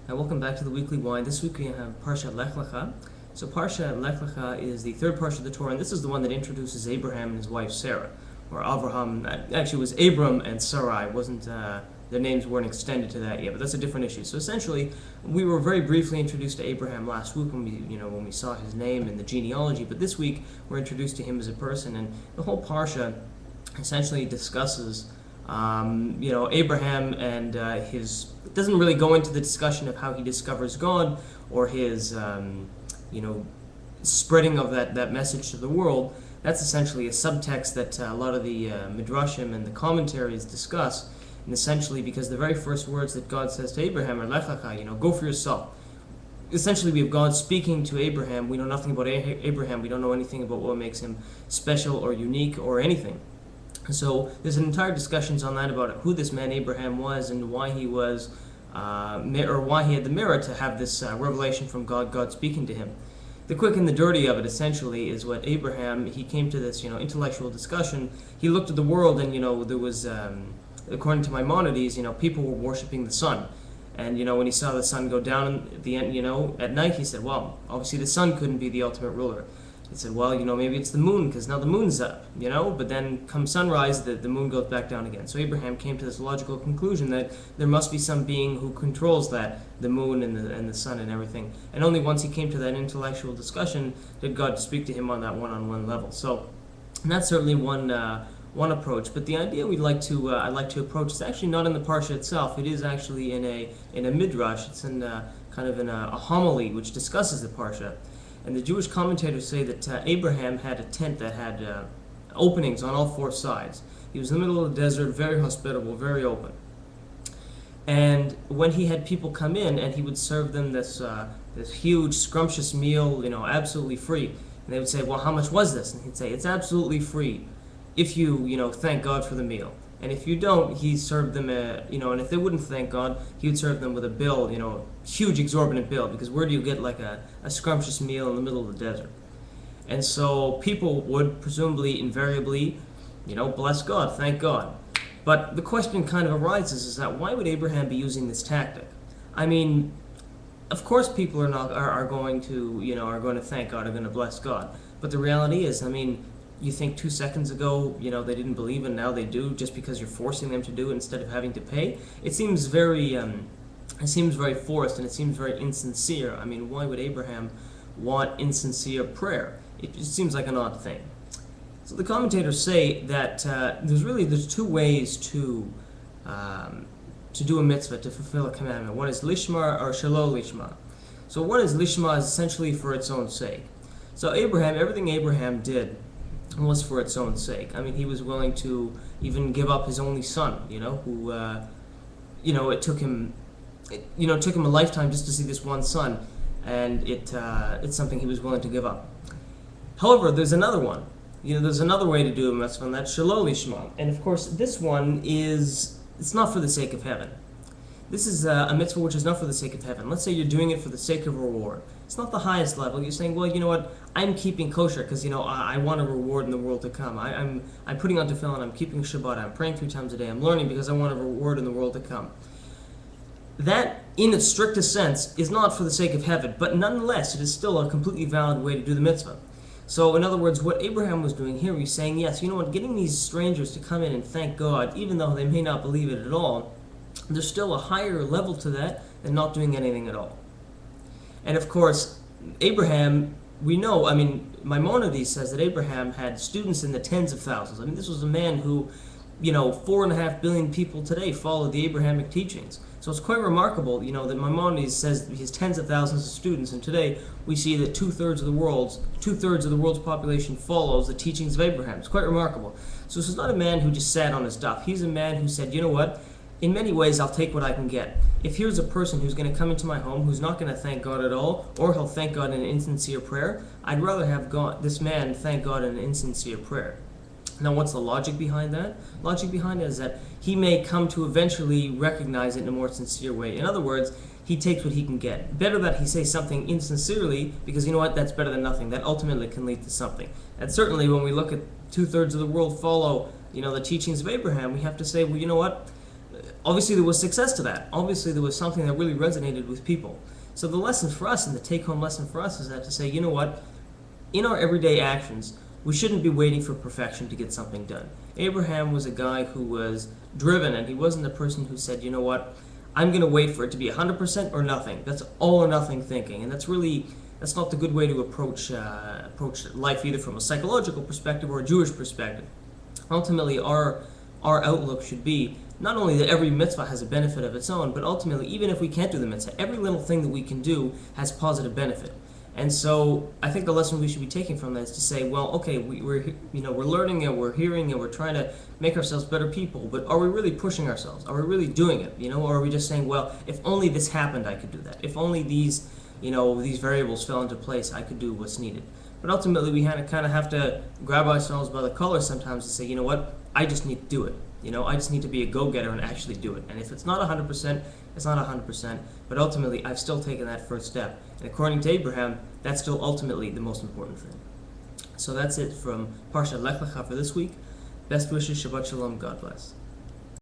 And welcome back to the Weekly Why. This week we have Parsha Lech Lecha. So Parsha Lech Lecha is the third parsha of the Torah, and this is the one that introduces Abraham and his wife Sarah, or Avraham. Actually, it was Abram and Sarai. Wasn't their names weren't extended to that yet, but that's a different issue. So essentially, we were very briefly introduced to Abraham last week when we saw his name and the genealogy. But this week we're introduced to him as a person, and the whole parsha essentially discusses Abraham and his. It doesn't really go into the discussion of how he discovers God or his, spreading of that message to the world. That's essentially a subtext that a lot of the midrashim and the commentaries discuss. And essentially, because the very first words that God says to Abraham are Lech Lecha, go for yourself. Essentially, we have God speaking to Abraham. We know nothing about Abraham. We don't know anything about what makes him special or unique or anything. So there's an entire discussions on that about who this man Abraham was and why he was, or why he had the merit to have this revelation from God speaking to him. The quick and the dirty of it essentially is what Abraham, he came to this intellectual discussion. He looked at the world and there was, according to Maimonides, people were worshiping the sun. And when he saw the sun go down at the end, at night, he said, well, obviously the sun couldn't be the ultimate ruler. He said, well, maybe it's the moon, because now the moon's up, but then come sunrise, the moon goes back down again. So Abraham came to this logical conclusion that there must be some being who controls that, the moon and the sun and everything. And only once he came to that intellectual discussion did God speak to him on that one-on-one level. So, and that's certainly one approach. But the idea I'd like to approach is actually not in the parsha itself. It is actually in a midrash. It's in kind of in a homily which discusses the parsha. And the Jewish commentators say that Abraham had a tent that had openings on all four sides. He was in the middle of the desert, very hospitable, very open. And when he had people come in, and he would serve them this huge, scrumptious meal, absolutely free. And they would say, well, how much was this? And he'd say, it's absolutely free if you, thank God for the meal. And if you don't, he served them and if they wouldn't thank God, he would serve them with a bill, huge exorbitant bill, because where do you get like a scrumptious meal in the middle of the desert? And so people would presumably, invariably, bless God, thank God. But the question kind of arises is that why would Abraham be using this tactic? I mean, of course people are going to thank God, are going to bless God. But the reality is, you think 2 seconds ago, they didn't believe and now they do just because you're forcing them to do it instead of having to pay? It seems very forced and it seems very insincere. Why would Abraham want insincere prayer? It just seems like an odd thing. So the commentators say that there's two ways to do a mitzvah, to fulfill a commandment. One is lishma or shelo lishma. So one is lishma, is essentially for its own sake. So everything Abraham did was for its own sake. He was willing to even give up his only son, who, it took him a lifetime just to see this one son, and it's something he was willing to give up. However, there's another one. There's another way to do a mitzvah, and that's shelo lishma. And of course, this one it's not for the sake of heaven. This is a mitzvah which is not for the sake of heaven. Let's say you're doing it for the sake of reward. It's not the highest level. You're saying, well, you know what? I'm keeping kosher because, I want a reward in the world to come. I'm putting on tefillin, I'm keeping Shabbat, I'm praying 3 times a day, I'm learning because I want a reward in the world to come. That, in its strictest sense, is not for the sake of heaven, but nonetheless, it is still a completely valid way to do the mitzvah. So, in other words, what Abraham was doing here, he's saying, yes, getting these strangers to come in and thank God, even though they may not believe it at all, there's still a higher level to that than not doing anything at all. And of course, Abraham, we know, Maimonides says that Abraham had students in the tens of thousands. This was a man who, 4.5 billion people today follow the Abrahamic teachings. So it's quite remarkable, that Maimonides says he has tens of thousands of students, and today we see that two-thirds of the world's population follows the teachings of Abraham. It's quite remarkable. So this is not a man who just sat on his duff. He's a man who said, you know what? In many ways, I'll take what I can get. If here's a person who's going to come into my home who's not going to thank God at all, or he'll thank God in an insincere prayer, I'd rather have this man thank God in an insincere prayer. Now, what's the logic behind that? Logic behind it is that he may come to eventually recognize it in a more sincere way. In other words, he takes what he can get. Better that he say something insincerely, because you know what? That's better than nothing. That ultimately can lead to something. And certainly, when we look at 2/3 of the world follow, the teachings of Abraham, we have to say, well, you know what? obviously there was success to that. Obviously there was something that really resonated with people. So the lesson for us, and the take-home lesson for us, is that to say, you know what, in our everyday actions, we shouldn't be waiting for perfection to get something done. Abraham was a guy who was driven, and he wasn't a person who said, you know what, I'm going to wait for it to be 100% or nothing. That's all or nothing thinking, and that's not the good way to approach life, either from a psychological perspective or a Jewish perspective. Ultimately, our outlook should be not only that every mitzvah has a benefit of its own, but ultimately, even if we can't do the mitzvah, every little thing that we can do has positive benefit. And so I think the lesson we should be taking from that is to say, well, okay, we're learning and we're hearing and we're trying to make ourselves better people, but are we really pushing ourselves? Are we really doing it? Or are we just saying, well, if only this happened, I could do that. If only these variables fell into place, I could do what's needed. But ultimately, we kind of have to grab ourselves by the collar sometimes and say, you know what, I just need to do it. I just need to be a go-getter and actually do it. And if it's not 100%, it's not 100%. But ultimately, I've still taken that first step. And according to Abraham, that's still ultimately the most important thing. So that's it from Parshat Lech Lecha for this week. Best wishes, Shabbat Shalom, God bless.